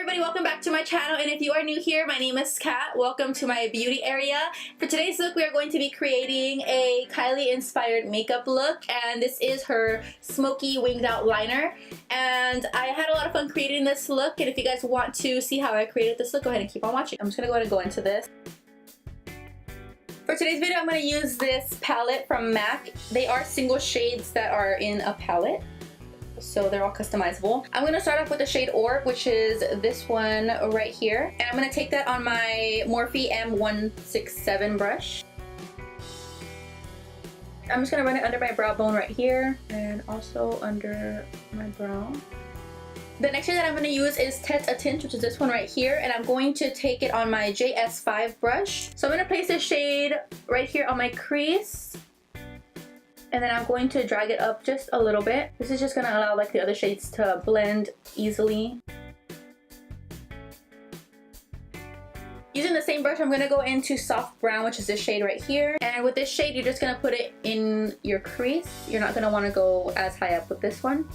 everybody, welcome back to my channel, and if you are new here, my name is Kat. Welcome to my beauty area. For today's look, we are going to be creating a Kylie inspired makeup look, and this is her smoky winged out liner. And I had a lot of fun creating this look, and if you guys want to see how I created this look, go ahead and keep on watching. I'm just gonna go ahead and go into this. For today's video, I'm going to use this palette from MAC. They are single shades that are in a palette, so they're all customizable. I'm going to start off with the shade Orb, which is this one right here. And I'm going to take that on my Morphe M167 brush. I'm just going to run it under my brow bone right here and also under my brow. The next shade that I'm going to use is Tête à Tint, which is this one right here, and I'm going to take it on my JS5 brush. So I'm going to place this shade right here on my crease, and then I'm going to drag it up just a little bit. This is just going to allow like the other shades to blend easily. Using the same brush, I'm going to go into Soft Brown, which is this shade right here. And with this shade, you're just going to put it in your crease. You're not going to want to go as high up with this one.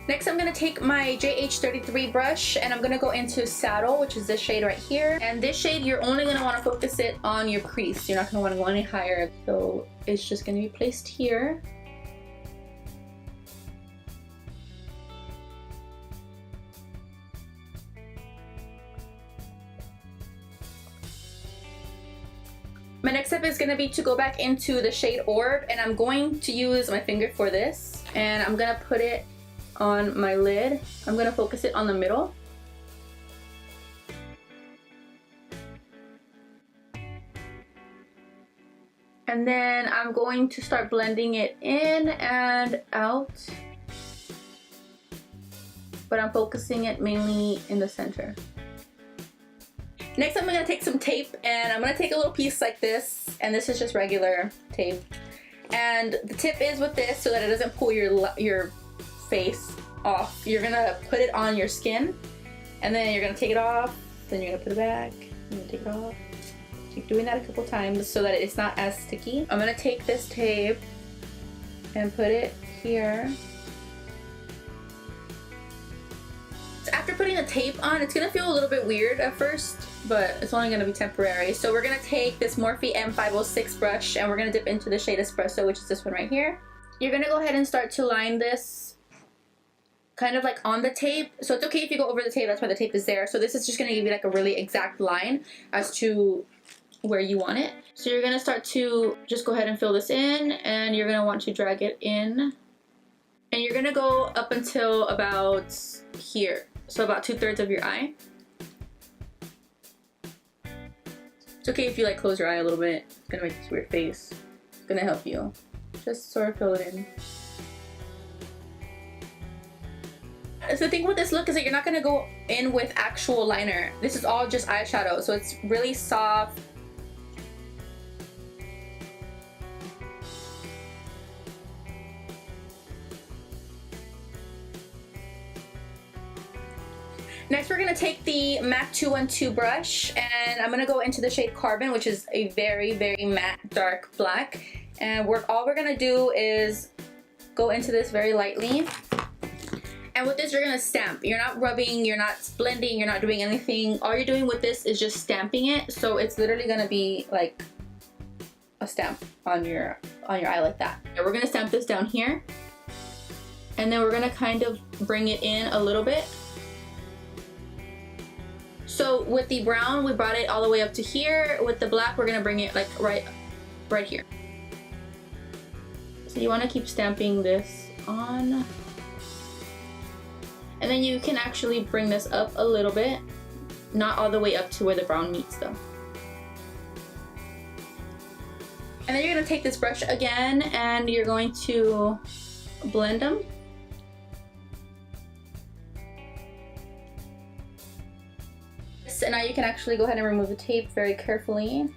Next, I'm going to take my JH33 brush and I'm going to go into Saddle, which is this shade right here. And this shade, you're only going to want to focus it on your crease. You're not going to want to go any higher. So it's just going to be placed here. My next step is going to be to go back into the shade Orb, and I'm going to use my finger for this. And I'm going to put it on my lid. I'm going to focus it on the middle. And then I'm going to start blending it in and out. But I'm focusing it mainly in the center. Next, I'm going to take some tape, and I'm going to take a little piece like this, and this is just regular tape. And the tip is with this so that it doesn't pull your face off. You're gonna put it on your skin, and then you're gonna take it off, then you're gonna put it back, you're gonna take it off. Keep doing that a couple times so that it's not as sticky. I'm gonna take this tape and put it here. So after putting the tape on, it's gonna feel a little bit weird at first, but it's only gonna be temporary. So we're gonna take this Morphe M506 brush and we're gonna dip into the shade Espresso, which is this one right here. You're gonna go ahead and start to line this kind of like on the tape. So it's okay if you go over the tape, that's why the tape is there. So this is just gonna give you like a really exact line as to where you want it. So you're gonna start to just go ahead and fill this in, and you're gonna want to drag it in. And you're gonna go up until about here. So about 2/3 of your eye. It's okay if you like close your eye a little bit. It's gonna make this weird face. It's gonna help you. Just sort of fill it in. So the thing with this look is that you're not going to go in with actual liner. This is all just eyeshadow, so it's really soft. Next, we're going to take the MAC 212 brush, and I'm going to go into the shade Carbon, which is a very, very matte dark black. And all we're going to do is go into this very lightly. And with this, you're going to stamp. You're not rubbing, you're not blending, you're not doing anything. All you're doing with this is just stamping it. So it's literally going to be like a stamp on your eye like that. And we're going to stamp this down here. And then we're going to kind of bring it in a little bit. So with the brown, we brought it all the way up to here. With the black, we're going to bring it like right here. So you want to keep stamping this on. And then you can actually bring this up a little bit, not all the way up to where the brown meets though. And then you're going to take this brush again and you're going to blend them. So now you can actually go ahead and remove the tape very carefully.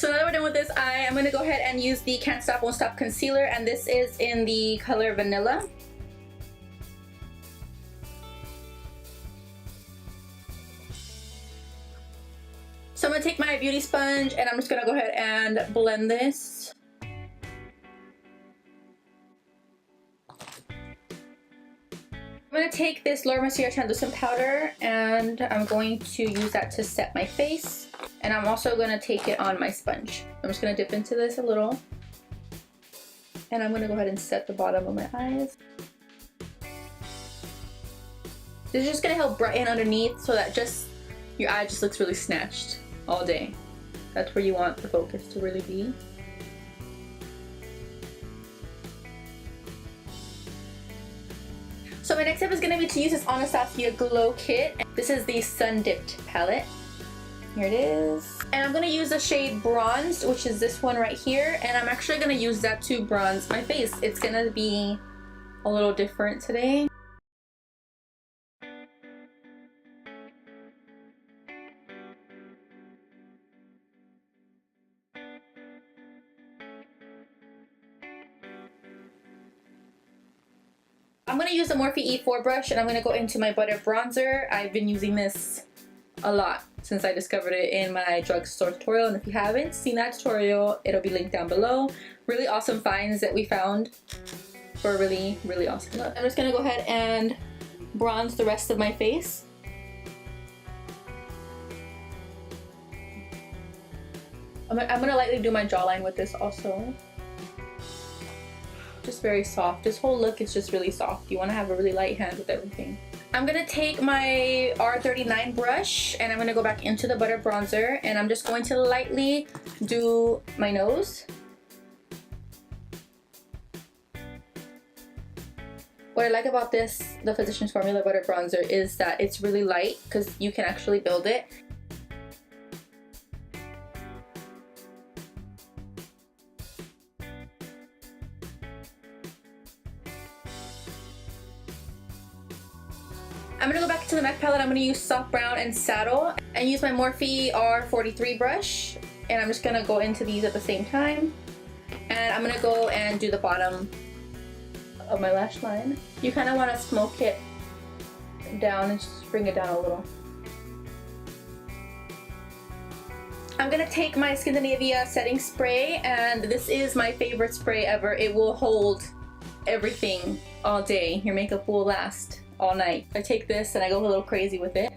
So now that we're done with this eye, I'm gonna go ahead and use the Can't Stop Won't Stop concealer, and this is in the color Vanilla. So I'm gonna take my beauty sponge and I'm just gonna go ahead and blend this. I'm gonna take this MERCIER translucent powder and I'm going to use that to set my face. And I'm also gonna take it on my sponge. I'm just gonna dip into this a little. And I'm gonna go ahead and set the bottom of my eyes. This is just gonna help brighten underneath so that just your eye just looks really snatched all day. That's where you want the focus to really be. So my next step is going to be to use this Anastasia Glow Kit. This is the Sun Dipped palette. Here it is. And I'm going to use the shade Bronzed, which is this one right here. And I'm actually going to use that to bronze my face. It's going to be a little different today. I'm going to use the Morphe E4 brush and I'm going to go into my Butter Bronzer. I've been using this a lot since I discovered it in my drugstore tutorial, and if you haven't seen that tutorial, it'll be linked down below. Really awesome finds that we found for a really, really awesome look. I'm just going to go ahead and bronze the rest of my face. I'm going to lightly do my jawline with this also. Just very soft. This whole look is just really soft. You want to have a really light hand with everything. I'm going to take my R39 brush and I'm going to go back into the Butter Bronzer and I'm just going to lightly do my nose. What I like about this, the Physicians Formula Butter Bronzer, is that it's really light because you can actually build it. I'm going to go back to the MAC palette. I'm going to use Soft Brown and Saddle and use my Morphe R43 brush. And I'm just going to go into these at the same time. And I'm going to go and do the bottom of my lash line. You kind of want to smoke it down and just bring it down a little. I'm going to take my Skindinavia setting spray, and this is my favorite spray ever. It will hold everything all day. Your makeup will last all night. I take this and I go a little crazy with it.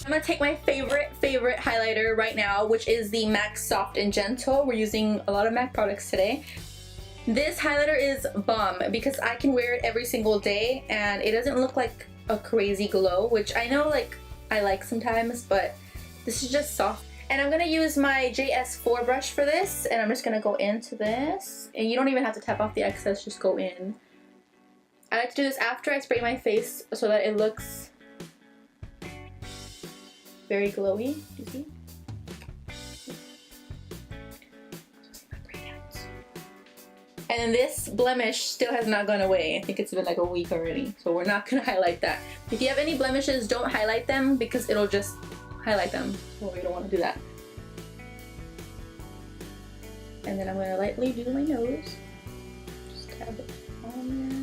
I'm gonna take my favorite highlighter right now, which is the MAC Soft and Gentle. We're using a lot of MAC products today. This highlighter is bomb because I can wear it every single day and it doesn't look like a crazy glow, which I know I like sometimes, but this is just soft. And I'm gonna use my JS4 brush for this, and I'm just gonna go into this. And you don't even have to tap off the excess, just go in. I like to do this after I spray my face so that it looks very glowy. You see? And then this blemish still has not gone away. I think it's been like a week already, so we're not gonna highlight that. If you have any blemishes, don't highlight them because it'll just highlight them. Well, we don't want to do that. And then I'm gonna lightly do my nose. Just tap it.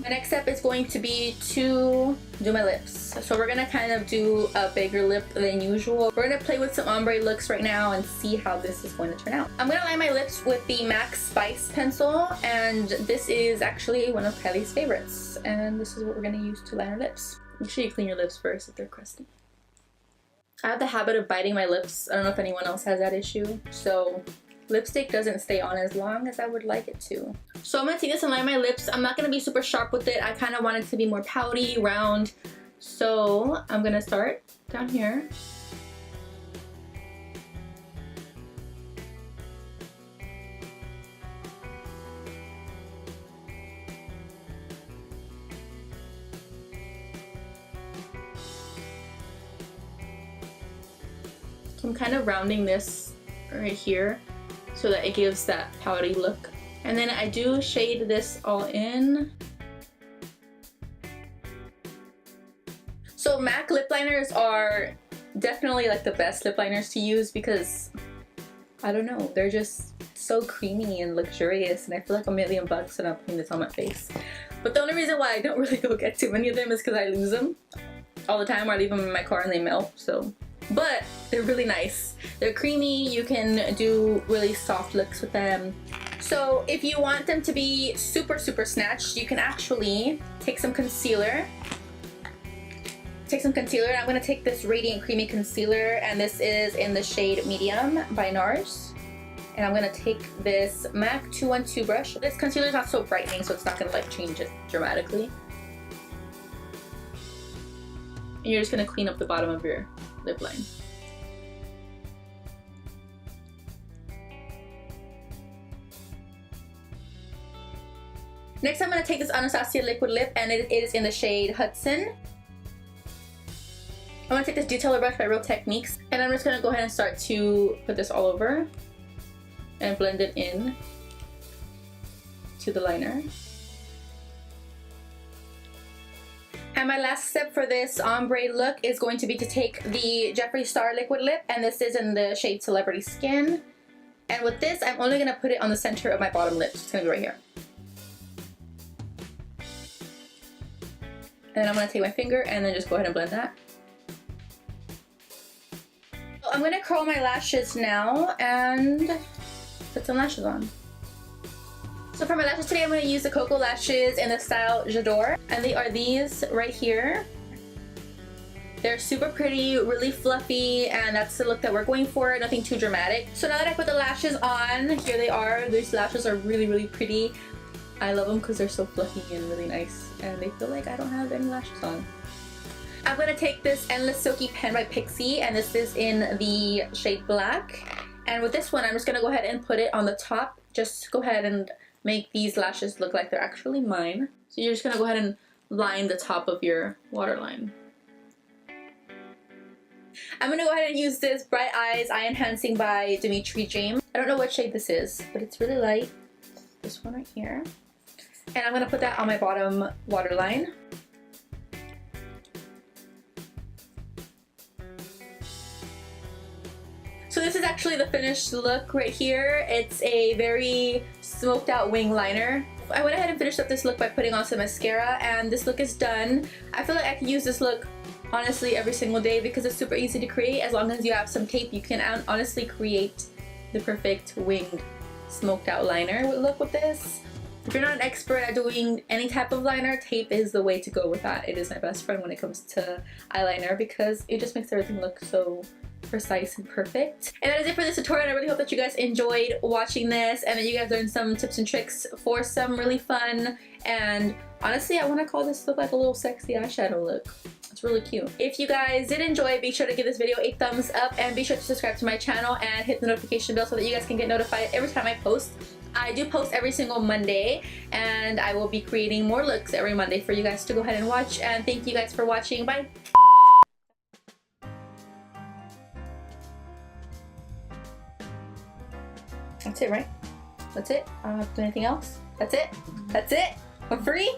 My next step is going to be to do my lips. So we're gonna kind of do a bigger lip than usual. We're gonna play with some ombre looks right now and see how this is going to turn out. I'm gonna line my lips with the MAC Spice pencil, and this is actually one of KYLIE's favorites. And this is what we're gonna use to line our lips. Make sure you clean your lips first if they're crusty. I have the habit of biting my lips. I don't know if anyone else has that issue. So lipstick doesn't stay on as long as I would like it to. So I'm gonna take this and line my lips. I'm not gonna be super sharp with it. I kind of want it to be more pouty, round. So I'm gonna start down here. I'm kind of rounding this right here so that it gives that pouty look. And then I do shade this all in. So MAC lip liners are definitely like the best lip liners to use because I don't know, they're just so creamy and luxurious, and I feel like $1,000,000 and I'm putting this on my face. But the only reason why I don't really go get too many of them is because I lose them all the time, or I leave them in my car and they melt, so. But they're really nice. They're creamy, you can do really soft looks with them. So if you want them to be super, super snatched, you can actually take some concealer. And I'm going to take this Radiant Creamy Concealer, and this is in the shade Medium by NARS. And I'm going to take this MAC 212 brush. This concealer is not so brightening, so it's not going to like change it dramatically. And you're just going to clean up the bottom of your lip line. Next, I'm going to take this Anastasia liquid lip, and it is in the shade Hudson. I'm going to take this detailer brush by Real Techniques, and I'm just going to go ahead and start to put this all over and blend it in to the liner. And my last step for this ombre look is going to be to take the Jeffree Star liquid lip, and this is in the shade Celebrity Skin. And with this, I'm only going to put it on the center of my bottom lip. It's going to be right here. And then I'm going to take my finger and then just go ahead and blend that. I'm going to curl my lashes now and put some lashes on. So for my lashes today, I'm going to use the KOKO lashes in the style J'adore. And they are these right here. They're super pretty, really fluffy, and that's the look that we're going for, nothing too dramatic. So now that I put the lashes on, here they are. These lashes are really, really pretty. I love them because they're so fluffy and really nice, and they feel like I don't have any lashes on. I'm going to take this Endless Silky pen by PIXIE, and this is in the shade Black. And with this one, I'm just going to go ahead and put it on the top. Just go ahead and make these lashes look like they're actually mine. So you're just going to go ahead and line the top of your waterline. I'm going to go ahead and use this Bright Eyes Eye Enhancing by Dimitri James. I don't know what shade this is, but it's really light. This one right here. And I'm going to put that on my bottom waterline. So this is actually the finished look right here. It's a very smoked out wing liner. I went ahead and finished up this look by putting on some mascara, and this look is done. I feel like I can use this look honestly every single day because it's super easy to create. As long as you have some tape, you can honestly create the perfect winged smoked out liner look with this. If you're not an expert at doing any type of liner, tape is the way to go with that. It is my best friend when it comes to eyeliner because it just makes everything look so precise and perfect. And that is it for this tutorial. I really hope that you guys enjoyed watching this and that you guys learned some tips and tricks for some really fun, and honestly I want to call this look like a little sexy eyeshadow look. It's really cute. If you guys did enjoy, be sure to give this video a thumbs up and be sure to subscribe to my channel and hit the notification bell so that you guys can get notified every time I post. I do post every single Monday, and I will be creating more looks every Monday for you guys to go ahead and watch. And thank you guys for watching. Bye! That's it, right? That's it? I don't have to do anything else? That's it? That's it? I'm free?